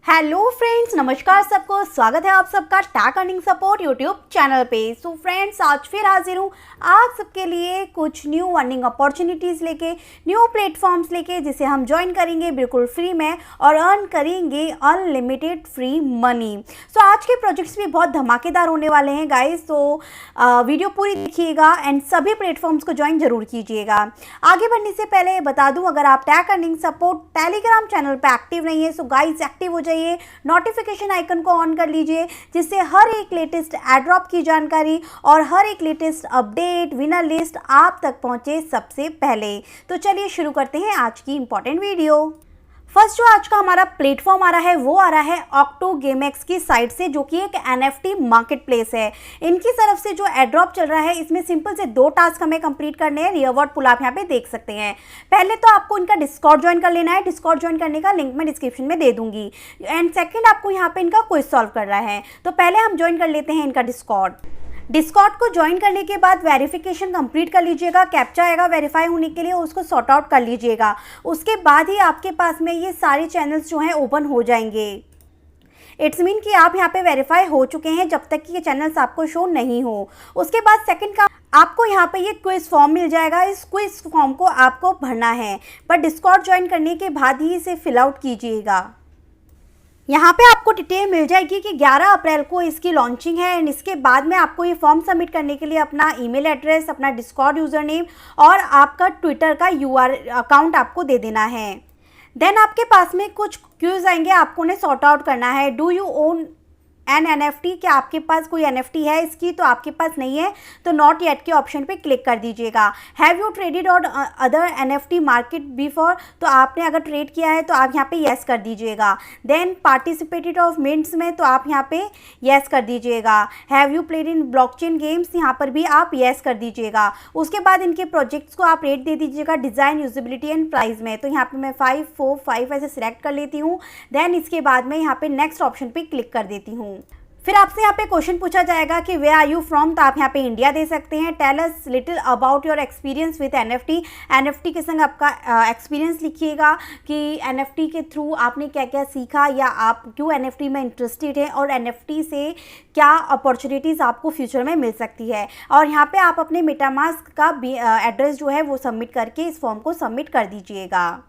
Hello friends, नमस्कार सबको। स्वागत है आप सबका tag earning support YouTube channel पे। सो फ्रेंड्स, आज फिर हाजिर हूँ आप सबके लिए कुछ न्यू अर्निंग अपॉर्चुनिटीज़ लेके, न्यू प्लेटफॉर्म्स लेके, जिसे हम ज्वाइन करेंगे बिल्कुल फ्री में और अर्न करेंगे अनलिमिटेड फ्री मनी। सो आज के प्रोजेक्ट्स भी बहुत धमाकेदार होने वाले हैं गाइस। तो वीडियो पूरी देखिएगा एंड सभी प्लेटफॉर्म्स को ज्वाइन जरूर कीजिएगा। आगे बढ़ने से पहले बता दूँ, अगर आप tag earning support Telegram channel पर एक्टिव नहीं है सो गाइस एक्टिव हो जाइए, नोटिफिकेशन आइकन को ऑन कर लीजिए, जिससे हर एक लेटेस्ट एड ड्रॉप की जानकारी और हर एक लेटेस्ट अपडेट, विनर लिस्ट आप तक पहुंचे सबसे पहले। तो चलिए शुरू करते हैं आज की इंपॉर्टेंट वीडियो। फर्स्ट जो आज का हमारा प्लेटफॉर्म आ रहा है वो आ रहा है ऑक्टोगेमेक्स की साइट से, जो कि एक NFT मार्केट प्लेस है। इनकी तरफ से जो एड ड्रॉप चल रहा है, इसमें सिंपल से 2 टास्क हमें कंप्लीट करने हैं। रिवॉर्ड पुल आप यहाँ पे देख सकते हैं। पहले तो आपको इनका डिस्कॉर्ड ज्वाइन कर लेना है। डिस्कॉर्ड ज्वाइन करने का लिंक मैं डिस्क्रिप्शन में दे दूंगी। एंड सेकेंड, आपको यहाँ पे इनका क्विज सॉल्व कर रहा है। तो पहले हम ज्वाइन कर लेते हैं इनका डिस्कॉर्ड को ज्वाइन करने के बाद वेरिफिकेशन कंप्लीट कर लीजिएगा। कैप्चा आएगा वेरीफाई होने के लिए, उसको सॉर्ट आउट कर लीजिएगा। उसके बाद ही आपके पास में ये सारे चैनल्स जो हैं ओपन हो जाएंगे। इट्स मीन कि आप यहाँ पे वेरीफाई हो चुके हैं जब तक कि ये चैनल्स आपको शो नहीं हो। उसके बाद सेकंड का आपको यहाँ पे ये क्विज फॉर्म मिल जाएगा। इस क्विज फॉर्म को आपको भरना है, पर डिस्कॉर्ड ज्वाइन करने के बाद ही इसे फिल आउट कीजिएगा। यहाँ पे आपको डिटेल मिल जाएगी कि 11 अप्रैल को इसकी लॉन्चिंग है। एंड इसके बाद में आपको ये फॉर्म सबमिट करने के लिए अपना ईमेल एड्रेस, अपना डिस्कॉर्ड यूज़र नेम और आपका ट्विटर का अकाउंट आपको दे देना है। देन आपके पास में कुछ क्यूज आएंगे, आपको उन्हें सॉर्ट आउट करना है। Do you own an NFT, क्या आपके पास कोई NFT है इसकी? तो आपके पास नहीं है तो नॉट येट के ऑप्शन पे क्लिक कर दीजिएगा। हैव यू ट्रेडेड और अदर NFT मार्केट बिफोर, तो आपने अगर ट्रेड किया है तो आप यहाँ पे येस कर दीजिएगा। देन पार्टिसिपेटेड ऑफ मिंट्स में, तो आप यहाँ पे येस कर दीजिएगा। Have you played in blockchain games, यहाँ पर भी आप येस कर दीजिएगा। उसके बाद इनके प्रोजेक्ट्स को आप रेट दे दीजिएगा डिज़ाइन, यूजिबिलिटी एंड प्राइस में। तो यहाँ पर मैं 5, 4, 5 ऐसे सिलेक्ट कर लेती हूँ। देन इसके बाद मैं यहाँ पे नेक्स्ट ऑप्शन पे क्लिक कर देती हूँ। फिर आपसे यहाँ पे क्वेश्चन पूछा जाएगा कि वे आर यू फ्रॉम, तो आप यहाँ पे इंडिया दे सकते हैं। Tell us little about your experience with NFT के संग आपका एक्सपीरियंस लिखिएगा कि NFT के थ्रू आपने क्या क्या सीखा, या आप क्यों NFT में इंटरेस्टेड हैं और NFT से क्या अपॉर्चुनिटीज़ आपको फ्यूचर में मिल सकती है। और यहाँ पे आप अपने मेटामास्क का एड्रेस जो है वो सबमिट करके इस फॉर्म को सबमिट कर दीजिएगा।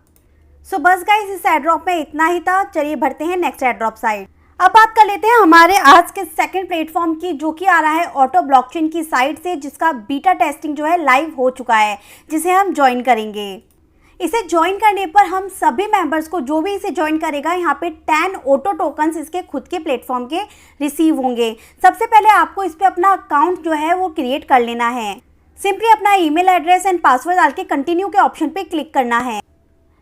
सो बस गाइस, इस एड ड्रॉप में इतना ही था। चलिए बढ़ते हैं नेक्स्ट एड ड्रॉप साइड। अब बात कर लेते हैं हमारे आज के सेकंड प्लेटफॉर्म की, जो कि आ रहा है ऑटो ब्लॉकचेन की साइट से, जिसका बीटा टेस्टिंग जो है लाइव हो चुका है, जिसे हम ज्वाइन करेंगे। इसे ज्वाइन करने पर हम सभी मेंबर्स को, जो भी इसे ज्वाइन करेगा, यहाँ पे 10 ऑटो टोकन्स इसके खुद के प्लेटफॉर्म के रिसीव होंगे। सबसे पहले आपको इस पर अपना अकाउंट जो है वो क्रिएट कर लेना है। सिंपली अपना ईमेल एड्रेस एंड पासवर्ड डाल के कंटिन्यू के ऑप्शन पे क्लिक करना है।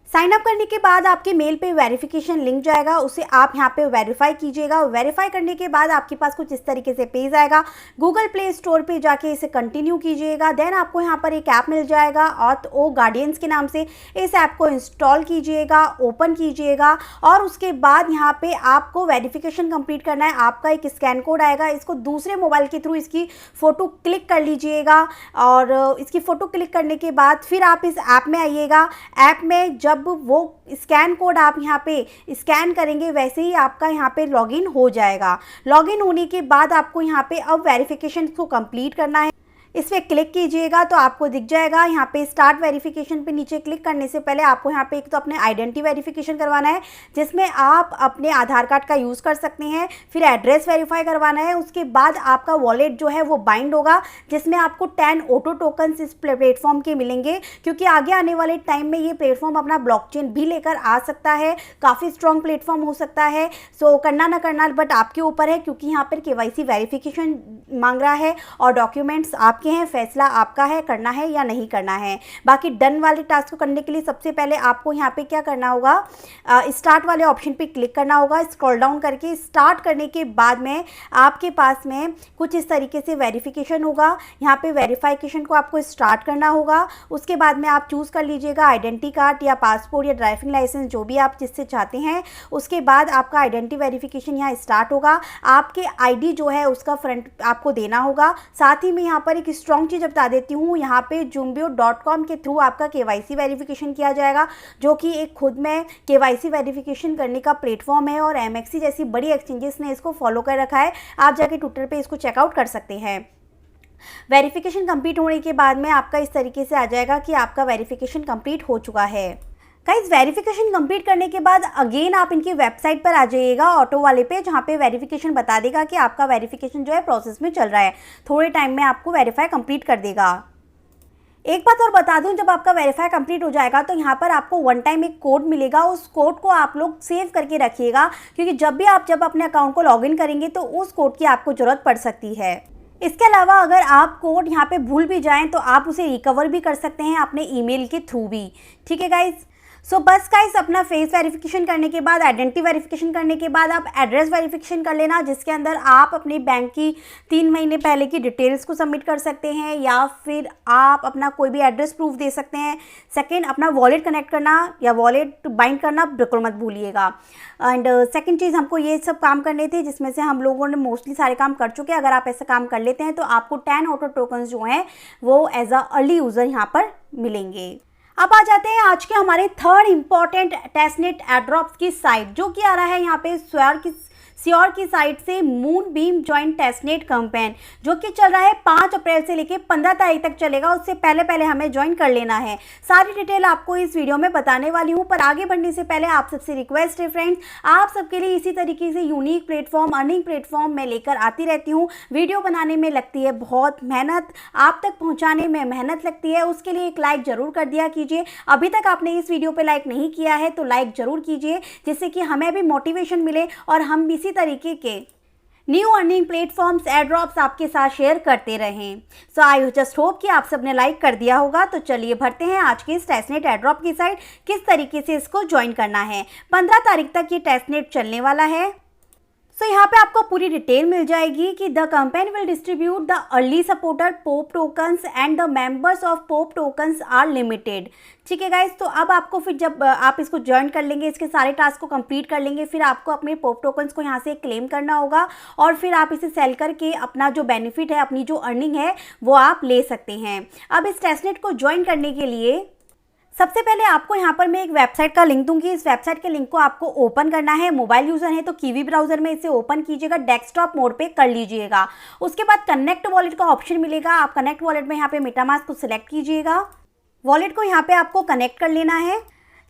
साइन अप करने के बाद आपके मेल पे वेरिफिकेशन लिंक जाएगा, उसे आप यहाँ पे वेरीफाई कीजिएगा। वेरीफाई करने के बाद आपके पास कुछ इस तरीके से पेज आएगा। गूगल प्ले स्टोर पे जाके इसे कंटिन्यू कीजिएगा। देन आपको यहाँ पर एक ऐप मिल जाएगा ऑथो गार्डियंस के नाम से। इस ऐप को इंस्टॉल कीजिएगा, ओपन कीजिएगा और उसके बाद यहाँ पे आपको वेरिफिकेशन कंप्लीट करना है। आपका एक स्कैन कोड आएगा, इसको दूसरे मोबाइल के थ्रू इसकी फ़ोटो क्लिक कर लीजिएगा। और इसकी फ़ोटो क्लिक करने के बाद फिर आप इस ऐप में आइएगा। ऐप में जब वो स्कैन कोड आप यहाँ पे स्कैन करेंगे, वैसे ही आपका यहाँ पे लॉगिन हो जाएगा। लॉगिन होने के बाद आपको यहाँ पे अब वेरिफिकेशन को कंप्लीट करना है। इस पर क्लिक कीजिएगा तो आपको दिख जाएगा यहाँ पे स्टार्ट वेरिफिकेशन पे। नीचे क्लिक करने से पहले आपको यहाँ पे एक तो अपने आइडेंटिटी वेरिफिकेशन करवाना है, जिसमें आप अपने आधार कार्ड का यूज़ कर सकते हैं। फिर एड्रेस वेरीफाई करवाना है। उसके बाद आपका वॉलेट जो है वो बाइंड होगा, जिसमें आपको 10 ऑटो टोकन्स इस प्लेटफॉर्म के मिलेंगे, क्योंकि आगे आने वाले टाइम में ये प्लेटफॉर्म अपना ब्लॉकचेन भी लेकर आ सकता है। काफ़ी स्ट्रॉन्ग प्लेटफॉर्म हो सकता है। सो करना ना करना बट आपके ऊपर है, क्योंकि यहाँ पर KYC वेरिफिकेशन मांग रहा है और डॉक्यूमेंट्स आप हैं। फैसला आपका है, करना है या नहीं करना है। बाकी डन वाले टास्क को करने के लिए सबसे पहले आपको यहाँ पे क्या करना होगा, स्टार्ट वाले ऑप्शन पे क्लिक करना होगा। स्क्रॉल डाउन करके स्टार्ट करने के बाद में आपके पास में कुछ इस तरीके से वेरिफिकेशन होगा। यहाँ पे वेरिफिकेशन को आपको स्टार्ट करना होगा। उसके बाद में आप चूज़ कर लीजिएगा आइडेंटिटी कार्ड या पासपोर्ट या ड्राइविंग लाइसेंस, जो भी आप जिससे चाहते हैं। उसके बाद आपका आइडेंटिटी वेरिफिकेशन यहाँ स्टार्ट होगा। आपके ID जो है उसका फ्रंट आपको देना होगा। साथ ही में यहाँ पर एक की स्ट्रॉन्ग चीज़ बता देती हूँ, यहाँ पे Zumbio.com के थ्रू आपका KYC वेरिफिकेशन किया जाएगा, जो कि एक खुद में KYC वेरिफिकेशन करने का प्लेटफॉर्म है और MXC जैसी बड़ी एक्सचेंजेस ने इसको फॉलो कर रखा है। आप जाके ट्विटर पे इसको चेकआउट कर सकते हैं। वेरिफिकेशन कंप्लीट होने के बाद में आपका इस तरीके से आ जाएगा कि आपका वेरिफिकेशन कंप्लीट हो चुका है। गाइस, वेरिफिकेशन कंप्लीट करने के बाद अगेन आप इनकी वेबसाइट पर आ जाइएगा ऑटो वाले पे, जहाँ पे वेरिफिकेशन बता देगा कि आपका वेरिफिकेशन जो है प्रोसेस में चल रहा है, थोड़े टाइम में आपको वेरीफाई कंप्लीट कर देगा। एक बात और बता दूं, जब आपका वेरीफाई कंप्लीट हो जाएगा तो यहाँ पर आपको वन टाइम एक कोड मिलेगा। उस कोड को आप लोग सेव करके रखिएगा, क्योंकि जब अपने अकाउंट को लॉगिन करेंगे तो उस कोड की आपको ज़रूरत पड़ सकती है। इसके अलावा अगर आप कोड यहाँ पे भूल भी जाएं तो आप उसे रिकवर भी कर सकते हैं अपने ईमेल के थ्रू भी। ठीक है गाइज, सो बस गाइस, अपना फेस वेरिफिकेशन करने के बाद, आइडेंटिटी वेरिफिकेशन करने के बाद आप एड्रेस वेरिफिकेशन कर लेना, जिसके अंदर आप अपने बैंक की 3 महीने पहले की डिटेल्स को सबमिट कर सकते हैं, या फिर आप अपना कोई भी एड्रेस प्रूफ दे सकते हैं। सेकंड, अपना वॉलेट कनेक्ट करना या वॉलेट बाइंड करना बिल्कुल मत भूलिएगा। एंड सेकंड चीज़, हमको ये सब काम करने थे जिसमें से हम लोगों ने मोस्टली सारे काम कर चुके हैं। अगर आप ऐसा काम कर लेते हैं तो आपको 10 ऑटो टोकन्स जो हैं वो एज अ अर्ली यूज़र यहाँ पर मिलेंगे। अब आ जाते हैं आज के हमारे थर्ड इंपॉर्टेंट टेस्टनेट एड्रॉप्स की साइट, जो कि आ रहा है यहाँ पे श्योर की साइट से मूनबीम जॉइंट टेस्टनेट कैंपेन, जो कि चल रहा है 5 अप्रैल से लेकर 15 तारीख तक चलेगा। उससे पहले हमें ज्वाइन कर लेना है। सारी डिटेल आपको इस वीडियो में बताने वाली हूँ, पर आगे बढ़ने से पहले आप सबसे रिक्वेस्ट है फ्रेंड्स, आप सबके लिए इसी तरीके से यूनिक प्लेटफॉर्म, अर्निंग प्लेटफॉर्म मैं लेकर आती रहती हूँ। वीडियो बनाने में लगती है बहुत मेहनत, आप तक पहुँचाने में मेहनत लगती है, उसके लिए एक लाइक ज़रूर कर दिया कीजिए। अभी तक आपने इस वीडियो पर लाइक नहीं किया है तो लाइक ज़रूर कीजिए, जिससे कि हमें भी मोटिवेशन मिले और हम इसी तरीके के न्यू अर्निंग प्लेटफॉर्म्स, एयरड्रॉप्स आपके साथ शेयर करते रहें। सो आई जस्ट होप कि आप सबने लाइक कर दिया होगा। तो चलिए भरते हैं आज के इस टेस्टनेट एयरड्रॉप की साइट, किस तरीके से इसको ज्वाइन करना है। 15 तारीख तक ये टेस्टनेट चलने वाला है। सो यहाँ पे आपको पूरी डिटेल मिल जाएगी कि the campaign will distribute the early supporter pope tokens and the members of pope tokens are limited. ठीक है गाइस, तो अब आपको फिर जब आप इसको ज्वाइन कर लेंगे, इसके सारे टास्क को कंप्लीट कर लेंगे, फिर आपको अपने पोप टोकन्स को यहाँ से क्लेम करना होगा और फिर आप इसे सेल करके अपना जो बेनिफिट है, अपनी जो अर्निंग है वो आप ले सकते हैं। अब इस टेस्टनेट को ज्वाइन करने के लिए सबसे पहले आपको यहाँ पर मैं एक वेबसाइट का लिंक दूंगी। इस वेबसाइट के लिंक को आपको ओपन करना है। मोबाइल यूज़र है तो कीवी ब्राउज़र में इसे ओपन कीजिएगा, डेस्कटॉप मोड पे कर लीजिएगा। उसके बाद कनेक्ट वॉलेट का ऑप्शन मिलेगा। आप कनेक्ट वॉलेट में यहाँ पे मेटामास्क को सिलेक्ट कीजिएगा। वॉलेट को यहाँ पे आपको कनेक्ट कर लेना है।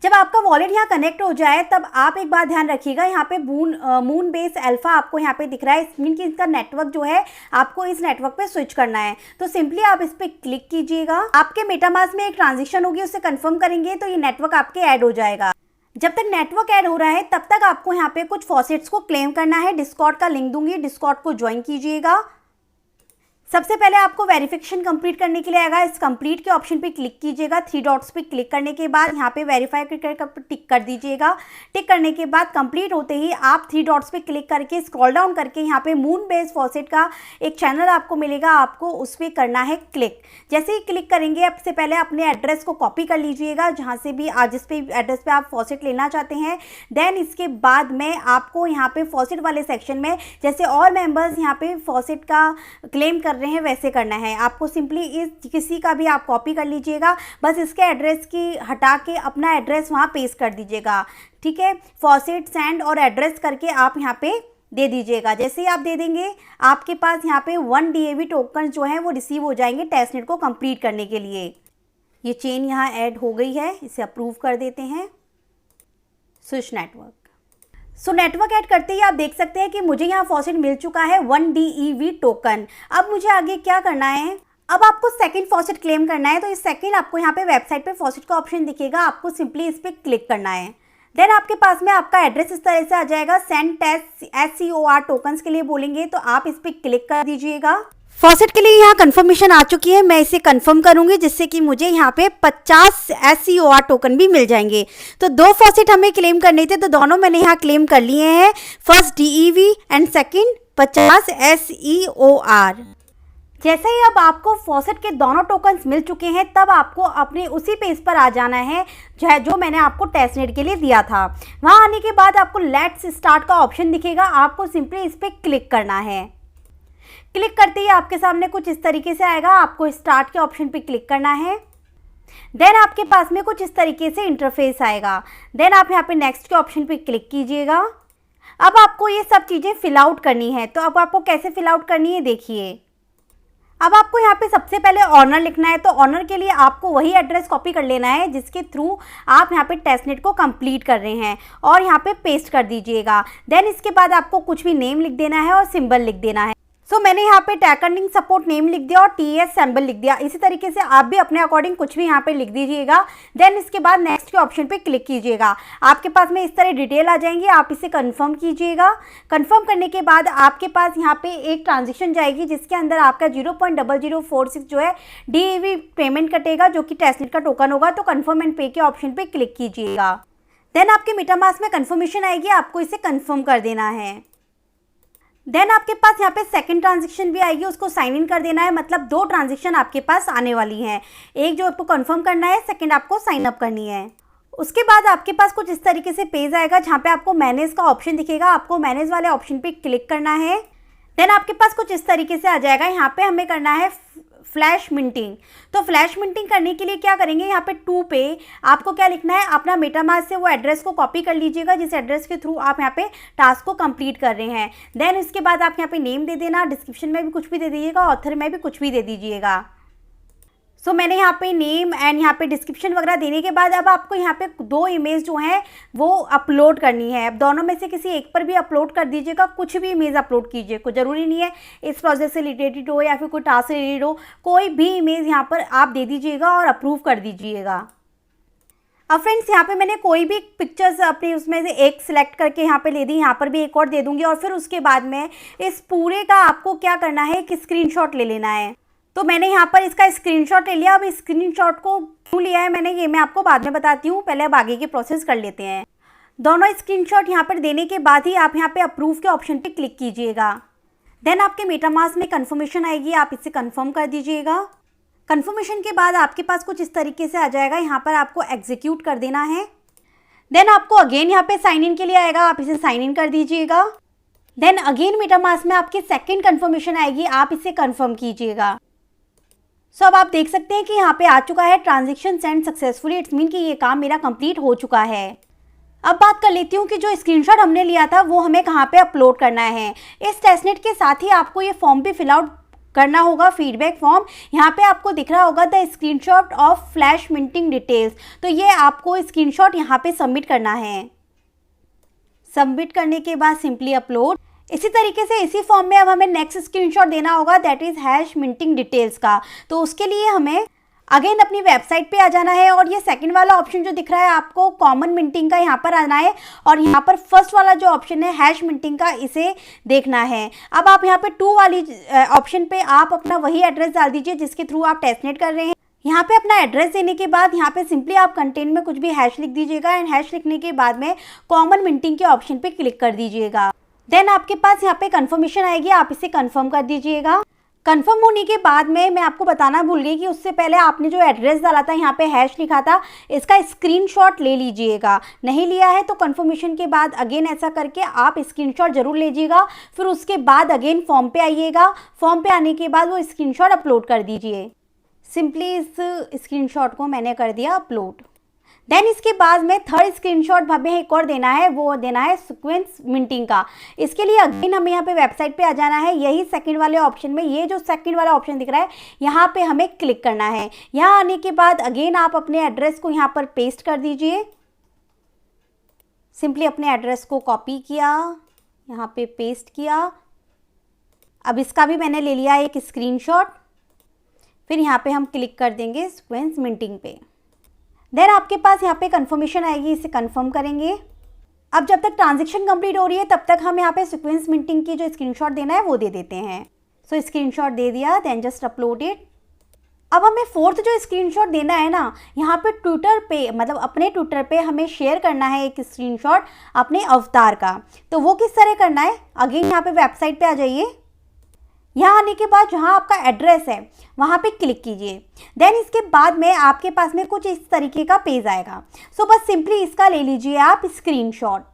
जब आपका वॉलेट यहाँ कनेक्ट हो जाए तब आप एक बात ध्यान रखिएगा, यहाँ पे मून बेस अल्फा आपको यहाँ पे दिख रहा है, मीन कि इसका नेटवर्क जो है आपको इस नेटवर्क पे स्विच करना है। तो सिंपली आप इस पर क्लिक कीजिएगा। आपके मेटामास्क में एक ट्रांजेक्शन होगी, उससे कंफर्म करेंगे तो ये नेटवर्क आपके ऐड हो जाएगा। जब तक नेटवर्क ऐड हो रहा है तब तक आपको यहाँ पे कुछ फॉसेट्स को क्लेम करना है। डिस्कॉर्ड का लिंक दूंगी, डिस्कॉर्ड को ज्वाइन कीजिएगा। सबसे पहले आपको वेरिफिकेशन कंप्लीट करने के लिए आएगा। इस कंप्लीट के ऑप्शन पे क्लिक कीजिएगा। 3 डॉट्स पे क्लिक करने के बाद यहाँ पे वेरीफाई कर टिक कर दीजिएगा। टिक करने के बाद कंप्लीट होते ही आप 3 डॉट्स पे क्लिक करके स्क्रॉल डाउन करके यहाँ पे मून बेस फॉसेट का एक चैनल आपको मिलेगा, आपको उस पर करना है क्लिक। जैसे ही क्लिक करेंगे सबसे पहले अपने एड्रेस को कॉपी कर लीजिएगा, जहाँ से भी जिस पे एड्रेस पे आप फॉसेट लेना चाहते हैं। देन इसके बाद में आपको यहाँ पे फॉसेट वाले सेक्शन में जैसे और मेंबर्स यहाँ पे फॉसेट का क्लेम कर रहे हैं वैसे करना है। आपको सिंपली इस किसी का भी आप कॉपी कर लीजिएगा, बस इसके एड्रेस की हटा के अपना एड्रेस वहाँ पेस्ट कर दीजिएगा। ठीक है, फॉसेट सेंड और एड्रेस करके आप यहाँ पे दे दीजिएगा। जैसे ही आप दे देंगे आपके पास यहाँ पे 1 DAV टोकन जो हैं वो रिसीव हो जाएंगे टेस्टनेट को कंप्लीट करने के लिए। ये चेन यहाँ ऐड हो गई है, इसे अप्रूव कर देते हैं। Switch network. So network add करते ही आप देख सकते हैं कि मुझे यहाँ फॉसेट मिल चुका है 1 DEV टोकन। अब मुझे आगे क्या करना है, अब आपको सेकंड फॉसेट क्लेम करना है। तो इस सेकंड आपको यहाँ पे वेबसाइट पे फॉसेट का ऑप्शन दिखेगा, आपको सिंपली इस पर क्लिक करना है। देन आपके पास में आपका एड्रेस इस तरह से आ जाएगा। सेंड टेस्ट SCOR टोकन्स के लिए बोलेंगे तो आप इस पर क्लिक कर दीजिएगा। फॉसेट के लिए यहाँ कंफर्मेशन आ चुकी है, मैं इसे कंफर्म करूंगी जिससे कि मुझे यहाँ पे 50 SCOR टोकन भी मिल जाएंगे। तो 2 फॉसेट हमें क्लेम करने थे तो दोनों मैंने यहाँ क्लेम कर लिए हैं, first DEV and second 50 SEOR। जैसे ही अब आपको फॉसेट के दोनों टोकन्स मिल चुके हैं तब आपको अपने उसी पेज पर आ जाना है जो मैंने आपको टेस्टनेट के लिए दिया था। वहाँ आने के बाद आपको लेट्स स्टार्ट का ऑप्शन दिखेगा, आपको सिंपली इस पर क्लिक करना है। क्लिक करते ही आपके सामने कुछ इस तरीके से आएगा, आपको स्टार्ट के ऑप्शन पे क्लिक करना है। देन आपके पास में कुछ इस तरीके से इंटरफेस आएगा। देन आप यहाँ पे नेक्स्ट के ऑप्शन पे क्लिक कीजिएगा। अब आपको ये सब चीज़ें फिल आउट करनी है। तो अब आपको कैसे फिल आउट करनी है देखिए। अब आपको यहाँ पे सबसे पहले ऑनर लिखना है। तो ऑनर के लिए आपको वही एड्रेस कॉपी कर लेना है जिसके थ्रू आप यहाँ पे टेस्टनेट को कंप्लीट कर रहे हैं और यहाँ पे पेस्ट कर दीजिएगा। देन इसके बाद आपको कुछ भी नेम लिख देना है और सिंबल लिख देना है। सो मैंने यहाँ पे टैग अर्निंग सपोर्ट नेम लिख दिया और TS सिंबल लिख दिया। इसी तरीके से आप भी अपने अकॉर्डिंग कुछ भी यहाँ पे लिख दीजिएगा। देन इसके बाद नेक्स्ट के ऑप्शन पे क्लिक कीजिएगा। आपके पास में इस तरह डिटेल आ जाएंगी, आप इसे कंफर्म कीजिएगा। कंफर्म करने के बाद आपके पास यहाँ पे एक ट्रांजेक्शन जाएगी जिसके अंदर आपका 0.0046 जो है DAV पेमेंट कटेगा, जो कि टेस्टनेट का टोकन होगा। तो कंफर्म एंड पे के ऑप्शन पे क्लिक कीजिएगा। देन आपके मेटामास्क में कंफर्मेशन आएगी, आपको इसे कंफर्म कर देना है। देन आपके पास यहाँ पे सेकंड ट्रांजेक्शन भी आएगी, उसको साइन इन कर देना है। मतलब 2 ट्रांजेक्शन आपके पास आने वाली हैं, एक जो आपको कंफर्म करना है, सेकंड आपको साइन अप करनी है। उसके बाद आपके पास कुछ इस तरीके से पेज आएगा जहाँ पे आपको मैनेज का ऑप्शन दिखेगा, आपको मैनेज वाले ऑप्शन पे क्लिक करना है। देन आपके पास कुछ इस तरीके से आ जाएगा, यहाँ पे हमें करना है फ्लैश मिंटिंग। तो फ्लैश मिंटिंग करने के लिए क्या करेंगे, यहाँ पे 2 पे आपको क्या लिखना है, अपना मेटामास्क से वो एड्रेस को कॉपी कर लीजिएगा जिस एड्रेस के थ्रू आप यहाँ पे टास्क को कंप्लीट कर रहे हैं। देन इसके बाद आप यहाँ पे नेम दे देना, डिस्क्रिप्शन में भी कुछ भी दे दीजिएगा, ऑथर में भी कुछ भी दे दीजिएगा। सो मैंने यहाँ पे नेम एंड यहाँ पे डिस्क्रिप्शन वगैरह देने के बाद अब आपको यहाँ पे 2 इमेज जो हैं वो अपलोड करनी है। अब दोनों में से किसी एक पर भी अपलोड कर दीजिएगा, कुछ भी इमेज अपलोड कीजिए, कोई ज़रूरी नहीं है इस प्रोजेक्ट से रिलेटेड हो या फिर कोई टास्क से रिलेटेड हो, कोई भी इमेज यहाँ पर आप दे दीजिएगा और अप्रूव कर दीजिएगा। अब फ्रेंड्स यहाँ पे मैंने कोई भी पिक्चर्स अपनी उसमें से एक सिलेक्ट करके यहाँ पे ले दी, यहाँ पर भी एक और दे दूँगी और फिर उसके बाद में इस पूरे का आपको क्या करना है, एक स्क्रीनशॉट ले लेना है। तो मैंने यहाँ पर इसका स्क्रीनशॉट ले लिया। अब स्क्रीनशॉट को क्यों लिया है मैंने, ये मैं आपको बाद में बताती हूँ, पहले अब आगे की प्रोसेस कर लेते हैं। दोनों स्क्रीनशॉट यहाँ पर देने के बाद ही आप यहाँ पे अप्रूव के ऑप्शन पे क्लिक कीजिएगा। देन आपके मेटामास्क में कंफर्मेशन आएगी, आप इसे कंफर्म कर दीजिएगा। कंफर्मेशन के बाद आपके पास कुछ इस तरीके से आ जाएगा, यहाँ पर आपको एग्जीक्यूट कर देना है। देन आपको अगेन यहाँ पे साइन इन के लिए आएगा, आप इसे साइन इन कर दीजिएगा। देन अगेन मेटामास्क में आपकी सेकेंड कंफर्मेशन आएगी, आप इसे कंफर्म कीजिएगा। सो अब आप देख सकते हैं कि यहाँ पे आ चुका है transaction send successfully, it's mean कि ये काम मेरा कंप्लीट हो चुका है। अब बात कर लेती हूँ कि जो स्क्रीनशॉट हमने लिया था वो हमें कहाँ पे अपलोड करना है। इस टेस्टनेट के साथ ही आपको ये फॉर्म भी फिल आउट करना होगा, फीडबैक फॉर्म। यहाँ पे आपको दिख रहा होगा the screenshot of flash minting details, तो ये आपको स्क्रीनशॉट यहाँ पे सबमिट करना है। सबमिट करने के बाद सिंपली अपलोड। इसी तरीके से इसी फॉर्म में अब हमें नेक्स्ट स्क्रीनशॉट देना होगा, that is hash minting details का। तो उसके लिए हमें अगेन अपनी वेबसाइट पे आ जाना है और ये सेकंड वाला ऑप्शन जो दिख रहा है आपको कॉमन मिंटिंग का, यहाँ पर आना है और यहाँ पर फर्स्ट वाला जो ऑप्शन है हैश मिंटिंग का, इसे देखना है। अब आप यहाँ पे 2 वाली ऑप्शन पे आप अपना वही एड्रेस डाल दीजिए जिसके थ्रू आप टेस्टनेट कर रहे हैं। यहाँ पे अपना एड्रेस देने के बाद यहाँ पे सिंपली आप कंटेंट में कुछ भी हैश लिख दीजिएगा एंड हैश लिखने के बाद में कॉमन मिंटिंग के ऑप्शन पे क्लिक कर दीजिएगा। देन आपके पास यहाँ पे कंफर्मेशन आएगी, आप इसे कंफर्म कर दीजिएगा। कंफर्म होने के बाद में मैं आपको बताना भूल गई कि उससे पहले आपने जो एड्रेस डाला था, यहाँ पे हैश लिखा था, इसका स्क्रीनशॉट ले लीजिएगा। नहीं लिया है तो कंफर्मेशन के बाद अगेन ऐसा करके आप स्क्रीनशॉट जरूर लीजिएगा। फिर उसके बाद अगेन फॉर्म पे आइएगा, फॉर्म पे आने के बाद वो स्क्रीनशॉट अपलोड कर दीजिए। सिंपली इस स्क्रीनशॉट को मैंने कर दिया अपलोड। देन इसके बाद में थर्ड स्क्रीनशॉट हमें एक और देना है, वो देना है सीक्वेंस मिंटिंग का। इसके लिए अगेन हमें यहाँ पे वेबसाइट पे आ जाना है, यही सेकंड वाले ऑप्शन में, ये जो सेकंड वाला ऑप्शन दिख रहा है यहाँ पे हमें क्लिक करना है। यहाँ आने के बाद अगेन आप अपने एड्रेस को यहाँ पर पेस्ट कर दीजिए। सिंपली अपने एड्रेस को कॉपी किया, यहाँ पे पेस्ट किया। अब इसका भी मैंने ले लिया एक स्क्रीनशॉट। फिर यहाँ पे हम क्लिक कर देंगे सीक्वेंस मिंटिंग पे। देन आपके पास यहाँ पे कंफर्मेशन आएगी, इसे कंफर्म करेंगे। अब जब तक ट्रांजैक्शन कंप्लीट हो रही है तब तक हम यहाँ पे सीक्वेंस मिंटिंग की जो स्क्रीनशॉट देना है वो दे देते हैं। सो स्क्रीनशॉट दे दिया, देन जस्ट अपलोड इट। अब हमें फोर्थ जो स्क्रीनशॉट देना है ना, यहाँ पे ट्विटर पे, मतलब अपने ट्विटर पे हमें शेयर करना है एक स्क्रीनशॉट अपने अवतार का। तो वो किस तरह करना है, अगेन यहाँ पे वेबसाइट पे आ जाइए। यहाँ आने के बाद जहाँ आपका एड्रेस है वहाँ पे क्लिक कीजिए। देन इसके बाद में आपके पास में कुछ इस तरीके का पेज आएगा। सो बस सिंपली इसका ले लीजिए आप स्क्रीनशॉट।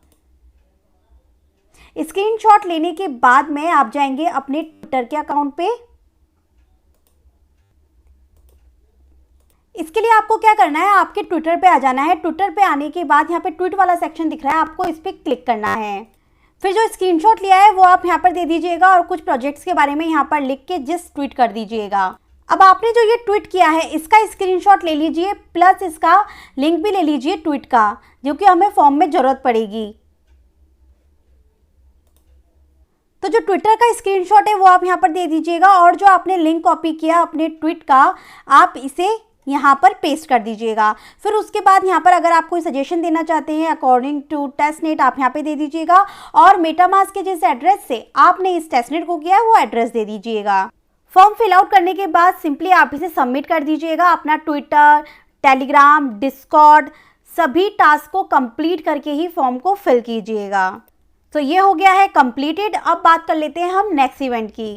स्क्रीनशॉट लेने के बाद में आप जाएंगे अपने ट्विटर के अकाउंट पे। इसके लिए आपको क्या करना है, आपके ट्विटर पे आ जाना है। ट्विटर पे आने के बाद यहाँ पे ट्वीट वाला सेक्शन दिख रहा है, आपको इस पर क्लिक करना है। फिर जो स्क्रीनशॉट लिया है वो आप यहाँ पर दे दीजिएगा और कुछ प्रोजेक्ट्स के बारे में यहाँ पर लिख के जस्ट ट्वीट कर दीजिएगा। अब आपने जो ये ट्वीट किया है इसका स्क्रीनशॉट ले लीजिए, प्लस इसका लिंक भी ले लीजिए ट्वीट का, जो कि हमें फॉर्म में ज़रूरत पड़ेगी। तो जो ट्विटर का स्क्रीनशॉट है वो आप यहाँ पर दे दीजिएगा और जो आपने लिंक कॉपी किया अपने ट्वीट का, आप इसे यहाँ पर पेस्ट कर दीजिएगा। फिर उसके बाद यहाँ पर अगर आप कोई सजेशन देना चाहते हैं अकॉर्डिंग टू टेस्टनेट, आप यहाँ पे दे दीजिएगा और मेटामास्क के जिस एड्रेस से आपने इस टेस्टनेट को किया है वो एड्रेस दे दीजिएगा। फॉर्म फिल आउट करने के बाद सिंपली आप इसे सबमिट कर दीजिएगा। अपना ट्विटर, टेलीग्राम, डिस्कॉर्ड सभी टास्क को कंप्लीट करके ही फॉर्म को फिल कीजिएगा। तो ये हो गया है कंप्लीटेड। अब बात कर लेते हैं हम नेक्स्ट इवेंट की।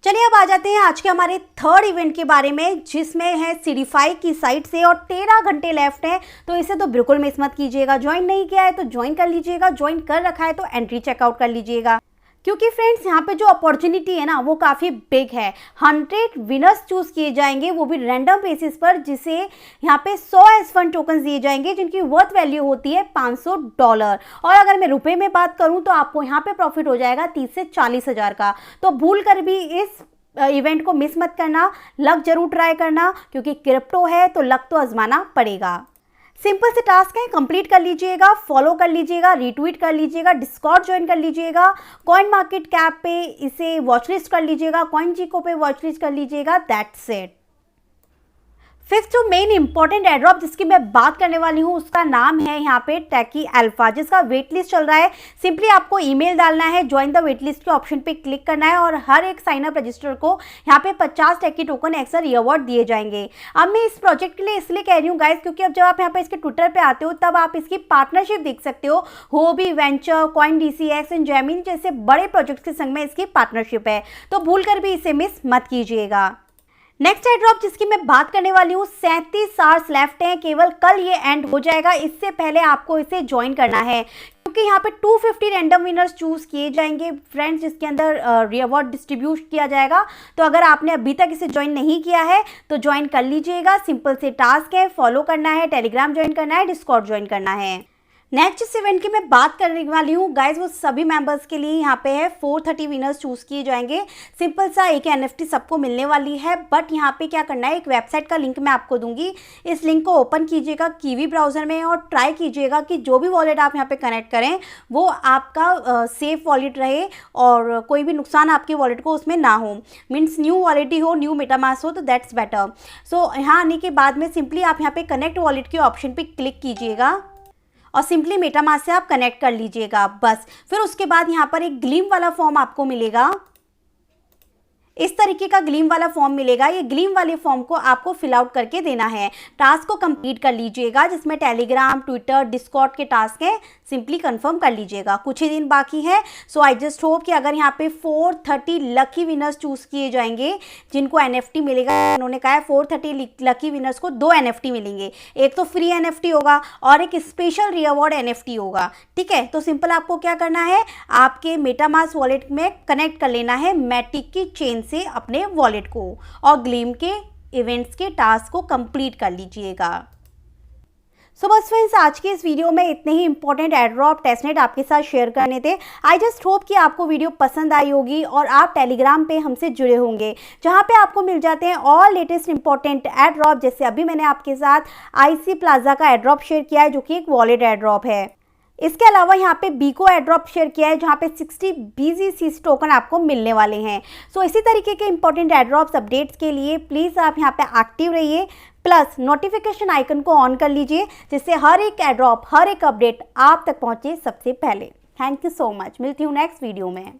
चलिए अब आ जाते हैं आज के हमारे थर्ड इवेंट के बारे में, जिसमें है सीडीफाई की साइट से और 13 घंटे लेफ्ट हैं, तो इसे तो बिल्कुल मिस मत कीजिएगा। ज्वाइन नहीं किया है तो ज्वाइन कर लीजिएगा, ज्वाइन कर रखा है तो एंट्री चेकआउट कर लीजिएगा, क्योंकि फ्रेंड्स यहाँ पे जो अपॉर्चुनिटी है ना वो काफ़ी बिग है। 100 विनर्स चूज किए जाएंगे, वो भी रैंडम बेसिस पर, जिसे यहाँ पे 100 S1 टोकन दिए जाएंगे जिनकी वर्थ वैल्यू होती है $500। और अगर मैं रुपए में बात करूँ तो आपको यहाँ पे प्रॉफिट हो जाएगा 30 से 40 हज़ार का। तो भूल कर भी इस इवेंट को मिस मत करना, लक जरूर ट्राई करना, क्योंकि क्रिप्टो है तो लक तो आजमाना पड़ेगा। सिंपल से टास्क है, कंप्लीट कर लीजिएगा, फॉलो कर लीजिएगा, रीट्वीट कर लीजिएगा, डिस्कॉर्ड ज्वाइन कर लीजिएगा, कॉइन मार्केट कैप पे इसे वॉच लिस्ट कर लीजिएगा, कॉइन जीको पे वॉच लिस्ट कर लीजिएगा। That's it. फिफ्थ जो मेन इंपॉर्टेंट एड्रॉप जिसकी मैं बात करने वाली हूँ उसका नाम है यहाँ पे टैकी अल्फा, जिसका वेट लिस्ट चल रहा है। सिंपली आपको ईमेल डालना है, ज्वाइन द वेट लिस्ट के ऑप्शन पे क्लिक करना है और हर एक साइन अप रजिस्टर को यहाँ पे 50 टैकी टोकन एक्स्ट्रा रिवॉर्ड दिए जाएंगे। अब मैं इस प्रोजेक्ट के लिए इसलिए कह रही हूँ गाइस, क्योंकि अब जब आप यहाँ पे इसके ट्विटर पे आते हो तब आप इसकी पार्टनरशिप देख सकते हो। Hobby venture, coin DCX and Gemini जैसे बड़े प्रोजेक्ट्स के संग में इसकी पार्टनरशिप है, तो भूल कर भी इसे मिस मत कीजिएगा। नेक्स्ट एड्रॉप जिसकी मैं बात करने वाली हूँ, 37 आवर्स लेफ्ट हैं, केवल कल ये एंड हो जाएगा। इससे पहले आपको इसे ज्वाइन करना है, क्योंकि यहाँ पे 250 रैंडम विनर्स चूज किए जाएंगे फ्रेंड्स, जिसके अंदर रिवॉर्ड डिस्ट्रीब्यूट किया जाएगा। तो अगर आपने अभी तक इसे ज्वाइन नहीं किया है तो ज्वाइन कर लीजिएगा। सिंपल से टास्क है, फॉलो करना है, टेलीग्राम ज्वाइन करना है, डिस्कॉर्ड ज्वाइन करना है। नेक्स्ट इस इवेंट की मैं बात करने वाली हूँ गाइज, वो सभी मेंबर्स के लिए यहाँ पे है। 430 विनर्स चूज किए जाएंगे। सिंपल सा एक NFT सबको मिलने वाली है, बट यहाँ पे क्या करना है, एक वेबसाइट का लिंक मैं आपको दूंगी। इस लिंक को ओपन कीजिएगा कीवी ब्राउजर में और ट्राई कीजिएगा कि जो भी वॉलेट आप यहाँ पे कनेक्ट करें वो आपका सेफ वॉलेट रहे और कोई भी नुकसान आपके वॉलेट को उसमें ना हो। मीन्स न्यू वॉलेट ही हो, न्यू मेटामास्क हो, तो दैट्स बेटर। सो यहाँ आने के बाद में सिंपली आप यहाँ पे कनेक्ट वॉलेट के ऑप्शन पे क्लिक कीजिएगा और सिंपली मेटामास्क से आप कनेक्ट कर लीजिएगा बस। फिर उसके बाद यहाँ पर एक ग्लीम वाला फॉर्म आपको मिलेगा, इस तरीके का ग्लीम वाला फॉर्म मिलेगा। ये ग्लीम वाले फॉर्म को आपको फिल आउट करके देना है। टास्क को कंप्लीट कर लीजिएगा, जिसमें टेलीग्राम, ट्विटर, डिस्कॉर्ड के टास्क हैं, सिंपली कंफर्म कर लीजिएगा। कुछ ही दिन बाकी है। सो आई जस्ट होप कि अगर यहाँ पे 430 लकी विनर्स चूज किए जाएंगे जिनको NFT मिलेगा, उन्होंने कहा है 430 लकी विनर्स को 2 NFT मिलेंगे। एक तो फ्री NFT होगा और एक स्पेशल रिवॉर्ड NFT होगा, ठीक है। तो सिंपल आपको क्या करना है, आपके मेटामास्क वॉलेट में कनेक्ट कर लेना है मैटिक की चेन से अपने वॉलेट को और ग्लीम के इवेंट्स के टास्क को कंप्लीट कर लीजिएगा। सो बस फ्रेंड्स, आज के इस वीडियो में इतने ही इंपॉर्टेंट एड्रॉप टेस्टनेट आपके साथ शेयर करने थे। आई जस्ट होप कि आपको वीडियो पसंद आई होगी और आप टेलीग्राम पे हमसे जुड़े होंगे, जहां पे आपको मिल जाते हैं ऑल लेटेस्ट इंपॉर्टेंट एड्रॉप। जैसे अभी मैंने आपके साथ IC प्लाजा का एड्रॉप शेयर किया है, जो कि एक वॉलेट एड्रॉप है। इसके अलावा यहाँ पे बीको एड्रॉप शेयर किया है, जहाँ पे 60 BGC टोकन आपको मिलने वाले हैं। सो इसी तरीके के इंपॉर्टेंट एड्रॉप्स अपडेट्स के लिए प्लीज़ आप यहाँ पे एक्टिव रहिए, प्लस नोटिफिकेशन आइकन को ऑन कर लीजिए, जिससे हर एक एड्रॉप, हर एक अपडेट आप तक पहुँचे सबसे पहले। Thank you so much. मिलती हूँ नेक्स्ट वीडियो में।